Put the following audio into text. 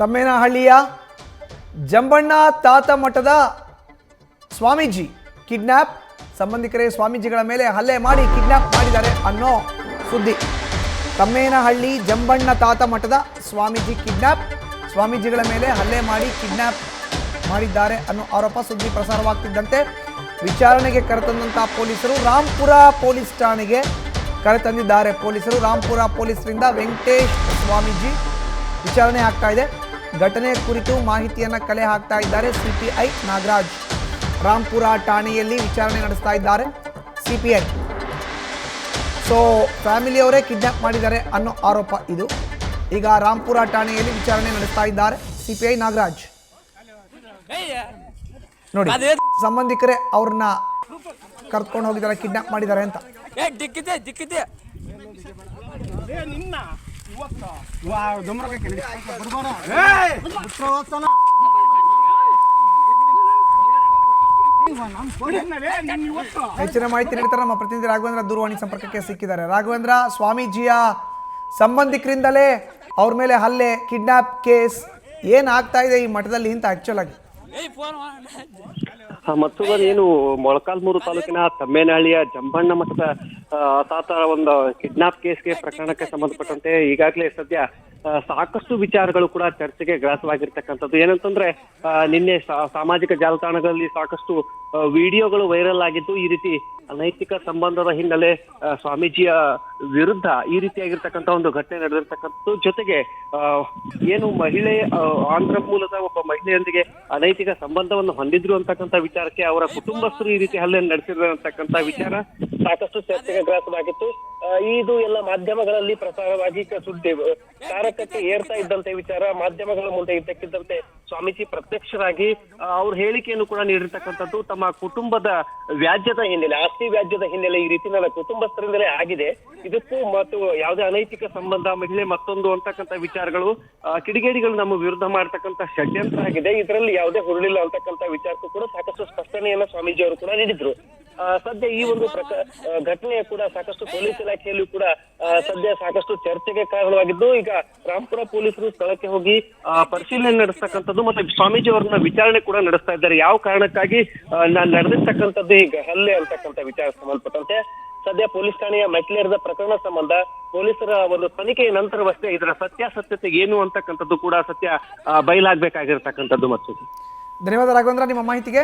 ತಮ್ಮೇನಹಳ್ಳಿಯ ಜಂಬಣ್ಣ ತಾತ ಮಠದ ಸ್ವಾಮೀಜಿ ಕಿಡ್ನಾಪ್, ಸಂಬಂಧಿಕರೇ ಸ್ವಾಮೀಜಿಗಳ ಮೇಲೆ ಹಲ್ಲೆ ಮಾಡಿ ಕಿಡ್ನಾಪ್ ಮಾಡಿದ್ದಾರೆ ಅನ್ನೋ ಸುದ್ದಿ. ತಮ್ಮೇನಹಳ್ಳಿ ಜಂಬಣ್ಣ ತಾತ ಮಠದ ಸ್ವಾಮೀಜಿ ಕಿಡ್ನಾಪ್, ಸ್ವಾಮೀಜಿಗಳ ಮೇಲೆ ಹಲ್ಲೆ ಮಾಡಿ ಕಿಡ್ನಾಪ್ ಮಾಡಿದ್ದಾರೆ ಅನ್ನೋ ಆರೋಪ ಸುದ್ದಿ ಪ್ರಸಾರವಾಗ್ತಿದ್ದಂತೆ ವಿಚಾರಣೆಗೆ ಕರೆತಂದಂತಹ ಪೊಲೀಸರು ರಾಂಪುರ ಪೊಲೀಸ್ ಠಾಣೆಗೆ ಕರೆತಂದಿದ್ದಾರೆ. ಪೊಲೀಸರು ರಾಂಪುರ ಪೊಲೀಸರಿಂದ ವೆಂಕಟೇಶ್ ಸ್ವಾಮೀಜಿ ವಿಚಾರಣೆ ಆಗ್ತಾ ಇದೆ. ಘಟನೆ ಕುರಿತು ಮಾಹಿತಿಯನ್ನು ಕಲೆ ಹಾಕ್ತಾ ಇದ್ದಾರೆ ಸಿಪಿಐ ನಾಗರಾಜ್. ರಾಂಪುರ ಠಾಣೆಯಲ್ಲಿ ವಿಚಾರಣೆ ನಡೆಸ್ತಾ ಇದ್ದಾರೆ ಸಿಪಿಐ. ಸೊ ಫ್ಯಾಮಿಲಿಯವರೇ ಕಿಡ್ನಾಪ್ ಮಾಡಿದ್ದಾರೆ ಅನ್ನೋ ಆರೋಪ ಇದು. ಈಗ ರಾಂಪುರ ಠಾಣೆಯಲ್ಲಿ ವಿಚಾರಣೆ ನಡೆಸ್ತಾ ಇದ್ದಾರೆ ಸಿಪಿಐ ನಾಗರಾಜ್. ನೋಡಿ, ಸಂಬಂಧಿಕರೇ ಅವ್ರನ್ನ ಕರ್ಕೊಂಡು ಹೋಗಿದ್ದಾರೆ, ಕಿಡ್ನಾಪ್ ಮಾಡಿದ್ದಾರೆ ಅಂತ. ಹೆಚ್ಚಿನ ಮಾಹಿತಿ ನೀಡ್ತಾರೆ ನಮ್ಮ ಪ್ರತಿನಿಧಿ ರಾಘವೇಂದ್ರ ದೂರವಾಣಿ ಸಂಪರ್ಕಕ್ಕೆ ಸಿಕ್ಕಿದ್ದಾರೆ. ರಾಘವೇಂದ್ರ, ಸ್ವಾಮೀಜಿಯ ಸಂಬಂಧಿಕರಿಂದಲೇ ಅವ್ರ ಮೇಲೆ ಹಲ್ಲೆ, ಕಿಡ್ನಾಪ್ ಕೇಸ್ ಏನಾಗ್ತಾ ಇದೆ ಈ ಮಠದಲ್ಲಿ ಅಂತ ಆಕ್ಚುಲ್ ಆಗಿ? ಮತ್ತೊಬ್ಬರು ಏನು ಮೊಳಕಾಲ್ಮೂರು ತಾಲೂಕಿನ ತಮ್ಮೇನಹಳ್ಳಿಯ ಜಂಬಣ್ಣ ಮಠದ ತಾತ ಒಂದು ಕಿಡ್ನಾಪ್ ಕೇಸ್ಗೆ ಪ್ರಕರಣಕ್ಕೆ ಸಂಬಂಧಪಟ್ಟಂತೆ ಈಗಾಗಲೇ ಸದ್ಯ ಸಾಕಷ್ಟು ವಿಚಾರಗಳು ಕೂಡ ಚರ್ಚೆಗೆ ಗ್ರಾಸವಾಗಿರ್ತಕ್ಕಂಥದ್ದು. ಏನಂತಂದ್ರೆ ನಿನ್ನೆ ಸಾಮಾಜಿಕ ಜಾಲತಾಣಗಳಲ್ಲಿ ಸಾಕಷ್ಟು ವಿಡಿಯೋಗಳು ವೈರಲ್ ಆಗಿದ್ದು, ಈ ರೀತಿ ಅನೈತಿಕ ಸಂಬಂಧದ ಹಿನ್ನೆಲೆ ಸ್ವಾಮೀಜಿಯ ವಿರುದ್ಧ ಈ ರೀತಿಯಾಗಿರ್ತಕ್ಕಂಥ ಒಂದು ಘಟನೆ ನಡೆದಿರ್ತಕ್ಕಂಥದ್ದು. ಜೊತೆಗೆ ಏನು ಮಹಿಳೆ ಆಂಧ್ರ ಮೂಲದ ಒಬ್ಬ ಮಹಿಳೆಯೊಂದಿಗೆ ಅನೈತಿಕ ಸಂಬಂಧವನ್ನು ಹೊಂದಿದ್ರು ಅಂತಕ್ಕಂಥ ವಿಚಾರಕ್ಕೆ ಅವರ ಕುಟುಂಬಸ್ಥರು ಈ ರೀತಿ ಹಲ್ಲೆ ನಡೆಸಿದ್ರು ಅಂತಕ್ಕಂಥ ವಿಚಾರ ಸಾಕಷ್ಟು ಚರ್ಚೆಗೆ ಗ್ರಾಸವಾಗಿತ್ತು. ಇದು ಎಲ್ಲ ಮಾಧ್ಯಮಗಳಲ್ಲಿ ಪ್ರಸಾರವಾಗಿ ಸುದ್ದಿ ತಾರಕಕ್ಕೆ ಏರ್ತಾ ಇದ್ದಂತೆ ವಿಚಾರ ಮಾಧ್ಯಮಗಳ ಮುಂದೆ ಇದ್ದಕ್ಕಿದ್ದಂತೆ ಸ್ವಾಮೀಜಿ ಪ್ರತ್ಯಕ್ಷರಾಗಿ ಅವ್ರ ಹೇಳಿಕೆಯನ್ನು ಕೂಡ ನೀಡಿರ್ತಕ್ಕಂಥದ್ದು. ತಮ್ಮ ಕುಟುಂಬದ ವ್ಯಾಜ್ಯದ ಹಿನ್ನೆಲೆ, ಆಸ್ತಿ ವ್ಯಾಜ್ಯದ ಹಿನ್ನೆಲೆ ಈ ರೀತಿ ನನ್ನ ಕುಟುಂಬಸ್ಥರಿಂದಲೇ ಆಗಿದೆ, ಇದಕ್ಕೂ ಮತ್ತು ಯಾವುದೇ ಅನೈತಿಕ ಸಂಬಂಧ, ಮಹಿಳೆ ಮತ್ತೊಂದು ಅಂತಕ್ಕಂಥ ವಿಚಾರಗಳು ಕಿಡಿಗೇಡಿಗಳು ನಮ್ಮ ವಿರುದ್ಧ ಮಾಡತಕ್ಕಂಥ ಷಡ್ಯಂತ್ರ ಆಗಿದೆ, ಇದರಲ್ಲಿ ಯಾವುದೇ ಹುರುಳಿಲ್ಲ ಅಂತಕ್ಕಂಥ ವಿಚಾರಕ್ಕೂ ಕೂಡ ಸಾಕಷ್ಟು ಸ್ಪಷ್ಟನೆಯನ್ನ ಸ್ವಾಮೀಜಿ ಅವರು ಕೂಡ ನೀಡಿದ್ರು. ಸದ್ಯ ಈ ಒಂದು ಘಟನೆ ಕೂಡ ಸಾಕಷ್ಟು ಪೊಲೀಸ್ ಇಲಾಖೆಯಲ್ಲೂ ಕೂಡ ಸದ್ಯ ಸಾಕಷ್ಟು ಚರ್ಚೆಗೆ ಕಾರಣವಾಗಿದ್ದು, ಈಗ ರಾಂಪುರ ಪೊಲೀಸರು ಸ್ಥಳಕ್ಕೆ ಹೋಗಿ ಪರಿಶೀಲನೆ ನಡೆಸ್ತಕ್ಕಂಥದ್ದು ಮತ್ತೆ ಸ್ವಾಮೀಜಿ ಅವರನ್ನ ವಿಚಾರಣೆ ಕೂಡ ನಡೆಸ್ತಾ ಇದ್ದಾರೆ. ಯಾವ ಕಾರಣಕ್ಕಾಗಿ ನಡೆದಿರ್ತಕ್ಕಂಥದ್ದು ಈಗ ಹಲ್ಲೆ ಅಂತಕ್ಕಂಥ ವಿಚಾರ ಸಂಬಂಧಪಟ್ಟಂತೆ ಸದ್ಯ ಪೊಲೀಸ್ ಠಾಣೆಯ ಮೆಟ್ಲೇರಿದ ಪ್ರಕರಣ ಸಂಬಂಧ ಪೊಲೀಸರ ಒಂದು ತನಿಖೆಯ ನಂತರವಷ್ಟೇ ಇದರ ಸತ್ಯಾಸತ್ಯತೆ ಏನು ಅಂತಕ್ಕಂಥದ್ದು ಕೂಡ ಸತ್ಯ ಬಯಲಾಗಬೇಕಾಗಿರ್ತಕ್ಕಂಥದ್ದು. ಮತ್ತು ಧನ್ಯವಾದ ರಾಘವೇಂದ್ರ ನಿಮ್ಮ ಮಾಹಿತಿಗೆ.